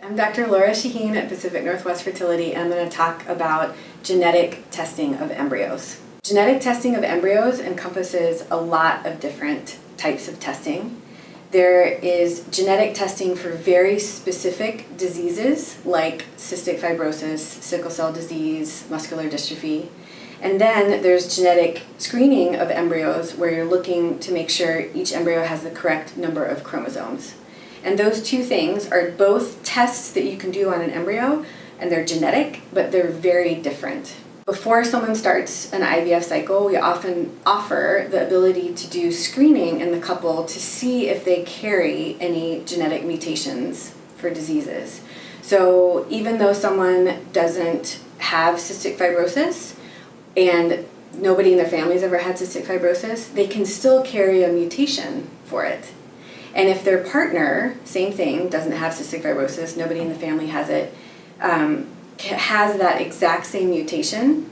I'm Dr. Laura Shaheen at Pacific Northwest Fertility, and I'm going to talk about genetic testing of embryos. Genetic testing of embryos encompasses a lot of different types of testing. There is genetic testing for very specific diseases like cystic fibrosis, sickle cell disease, muscular dystrophy. And then there's genetic screening of embryos where you're looking to make sure each embryo has the correct number of chromosomes. And those two things are both tests that you can do on an embryo, and they're genetic, but they're very different. Before someone starts an IVF cycle, we often offer the ability to do screening in the couple to see if they carry any genetic mutations for diseases. So even though someone doesn't have cystic fibrosis and nobody in their family has ever had cystic fibrosis, they can still carry a mutation for it. And if their partner, same thing, doesn't have cystic fibrosis, nobody in the family has it, has that exact same mutation,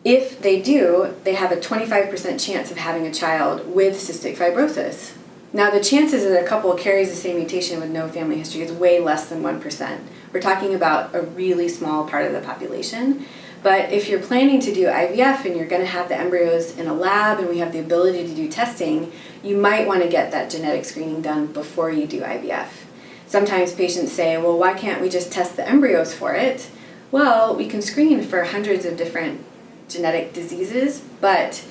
if they do, they have a 25% chance of having a child with cystic fibrosis. Now the chances that a couple carries the same mutation with no family history is way less than 1%. We're talking about a really small part of the population. But if you're planning to do IVF and you're going to have the embryos in a lab and we have the ability to do testing, you might want to get that genetic screening done before you do IVF. Sometimes patients say, well, why can't we just test the embryos for it? Well, we can screen for hundreds of different genetic diseases, but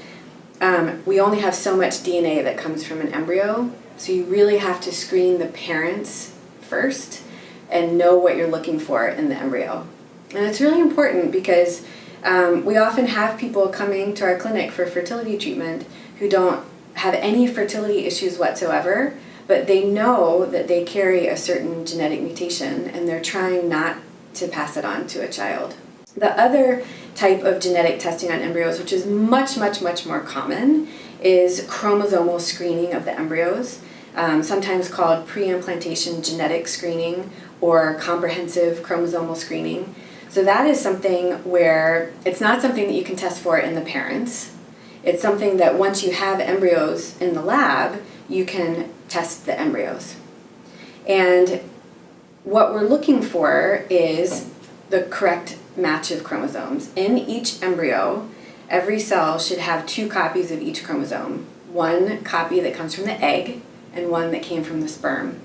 we only have so much DNA that comes from an embryo, so you really have to screen the parents first and know what you're looking for in the embryo. And it's really important because we often have people coming to our clinic for fertility treatment who don't have any fertility issues whatsoever, but they know that they carry a certain genetic mutation and they're trying not to pass it on to a child. The other type of genetic testing on embryos, which is much, much, much more common, is chromosomal screening of the embryos, sometimes called pre-implantation genetic screening or comprehensive chromosomal screening. So that is something where it's not something that you can test for in the parents. It's something that once you have embryos in the lab, you can test the embryos. And what we're looking for is the correct match of chromosomes. In each embryo, every cell should have 2 copies of each chromosome. One copy that comes from the egg and one that came from the sperm.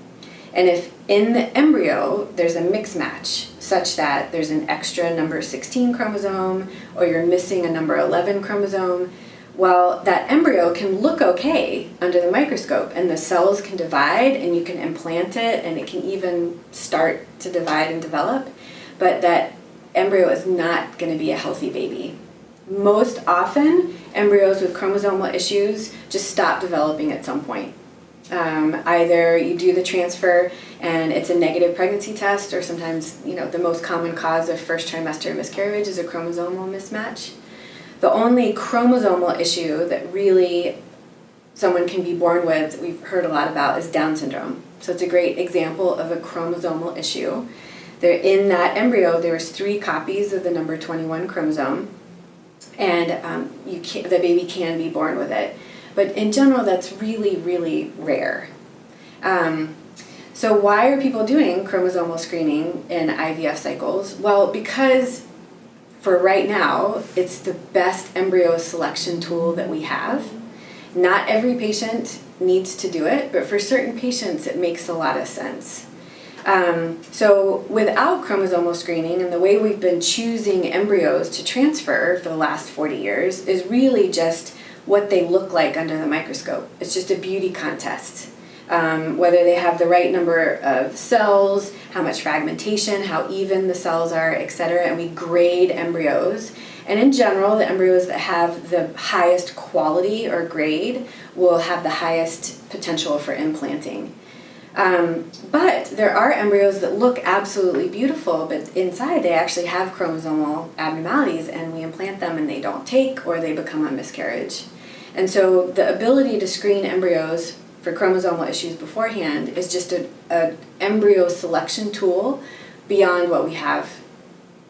And if in the embryo there's a mix match such that there's an extra number 16 chromosome or you're missing a number 11 chromosome, well, that embryo can look okay under the microscope and the cells can divide and you can implant it and it can even start to divide and develop, but that embryo is not going to be a healthy baby. Most often, embryos with chromosomal issues just stop developing at some point. Either you do the transfer and it's a negative pregnancy test, or sometimes, the most common cause of first trimester miscarriage is a chromosomal mismatch. The only chromosomal issue that really someone can be born with, we've heard a lot about, is Down syndrome. So it's a great example of a chromosomal issue. In that embryo, there was 3 copies of the number 21 chromosome, and the baby can be born with it. But in general, that's really, really rare. So why are people doing chromosomal screening in IVF cycles? Well, because for right now, it's the best embryo selection tool that we have. Not every patient needs to do it, but for certain patients, it makes a lot of sense. So without chromosomal screening, and the way we've been choosing embryos to transfer for the last 40 years is really just what they look like under the microscope. It's just a beauty contest. Whether they have the right number of cells, how much fragmentation, how even the cells are, etc. And we grade embryos. And in general, the embryos that have the highest quality or grade will have the highest potential for implanting. But there are embryos that look absolutely beautiful, but inside they actually have chromosomal abnormalities, and we implant them and they don't take, or they become a miscarriage. And so the ability to screen embryos for chromosomal issues beforehand is just an embryo selection tool beyond what we have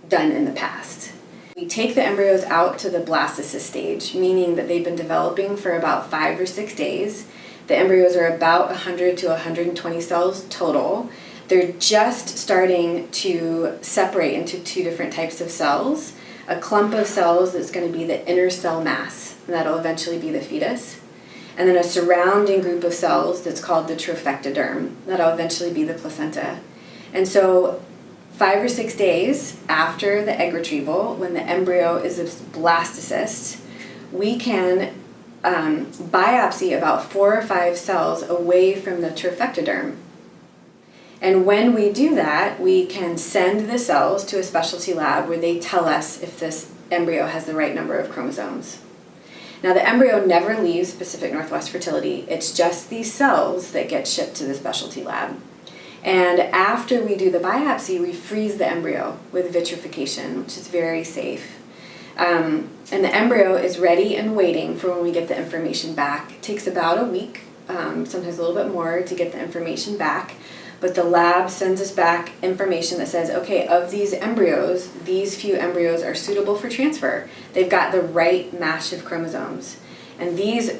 done in the past. We take the embryos out to the blastocyst stage, meaning that they've been developing for about 5 or 6 days. The embryos are about 100 to 120 cells total. they're just starting to separate into two different types of cells. A clump of cells that's going to be the inner cell mass, and that'll eventually be the fetus. And then a surrounding group of cells that's called the trophectoderm, that'll eventually be the placenta. And so 5 or 6 days after the egg retrieval, when the embryo is a blastocyst, we can biopsy about 4 or 5 cells away from the trophectoderm. And when we do that, we can send the cells to a specialty lab where they tell us if this embryo has the right number of chromosomes. Now, the embryo never leaves Pacific Northwest Fertility. It's just these cells that get shipped to the specialty lab. And after we do the biopsy, we freeze the embryo with vitrification, which is very safe. And the embryo is ready and waiting for when we get the information back. It takes about a week, sometimes a little bit more, to get the information back. But the lab sends us back information that says, okay, of these embryos, these few embryos are suitable for transfer. They've got the right match of chromosomes. And these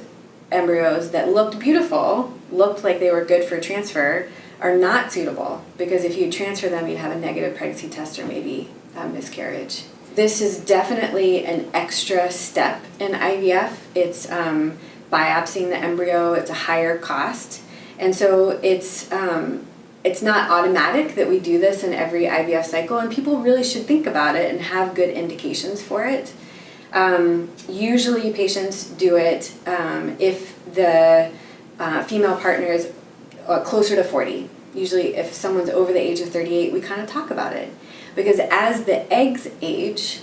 embryos that looked beautiful, looked like they were good for transfer, are not suitable, because if you transfer them, you'd have a negative pregnancy test or maybe a miscarriage. This is definitely an extra step in IVF. It's biopsying the embryo. It's a higher cost. And so it's not automatic that we do this in every IVF cycle, and people really should think about it and have good indications for it. Usually patients do it if the female partner is closer to 40. Usually if someone's over the age of 38, we kind of talk about it. Because as the eggs age,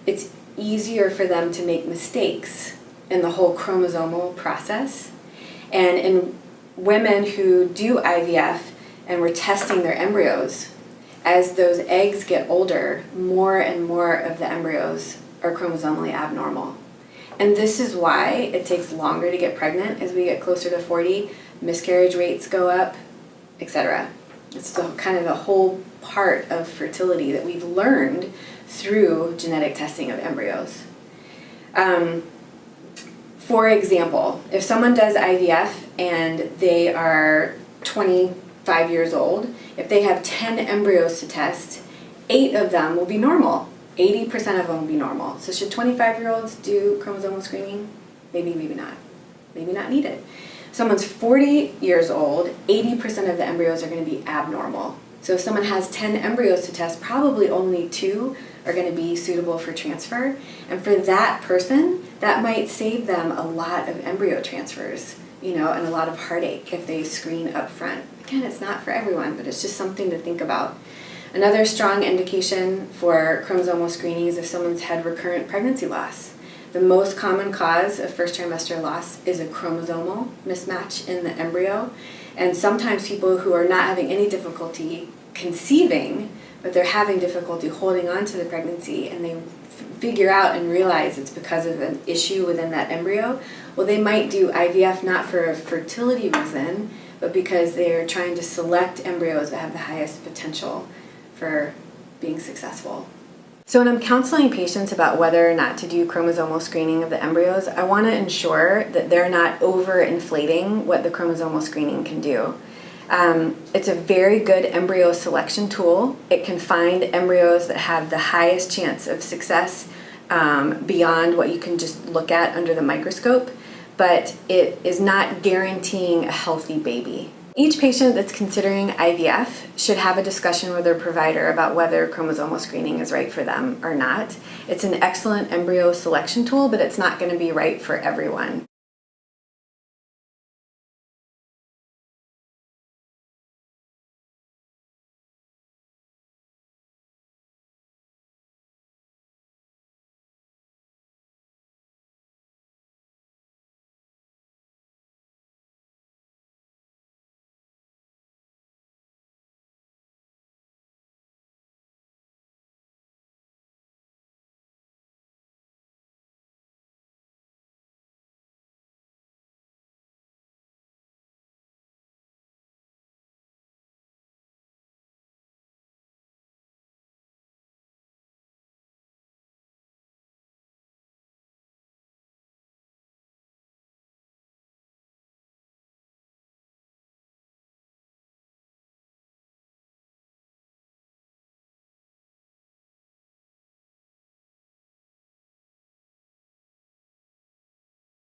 it's easier for them to make mistakes in the whole chromosomal process. And in women who do IVF and we're testing their embryos, as those eggs get older, more and more of the embryos are chromosomally abnormal. And this is why it takes longer to get pregnant as we get closer to 40. Miscarriage rates go up, etc. It's kind of the whole part of fertility that we've learned through genetic testing of embryos. For example, if someone does IVF and they are 25 years old, if they have 10 embryos to test, 8 of them will be normal. 80% of them will be normal. So should 25-year-olds do chromosomal screening? Maybe, maybe not. Maybe not need it. Someone's 40 years old, 80% of the embryos are going to be abnormal. So if someone has 10 embryos to test, probably only 2 are going to be suitable for transfer. And for that person, that might save them a lot of embryo transfers, and a lot of heartache if they screen up front. Again, it's not for everyone, but it's just something to think about. Another strong indication for chromosomal screening is if someone's had recurrent pregnancy loss. The most common cause of first trimester loss is a chromosomal mismatch in the embryo. And sometimes people who are not having any difficulty conceiving, but they're having difficulty holding on to the pregnancy, and they figure out and realize it's because of an issue within that embryo, well, they might do IVF not for a fertility reason, but because they're trying to select embryos that have the highest potential for being successful. So when I'm counseling patients about whether or not to do chromosomal screening of the embryos, I want to ensure that they're not overinflating what the chromosomal screening can do. It's a very good embryo selection tool. It can find embryos that have the highest chance of success beyond what you can just look at under the microscope, but it is not guaranteeing a healthy baby. Each patient that's considering IVF should have a discussion with their provider about whether chromosomal screening is right for them or not. It's an excellent embryo selection tool, but it's not going to be right for everyone.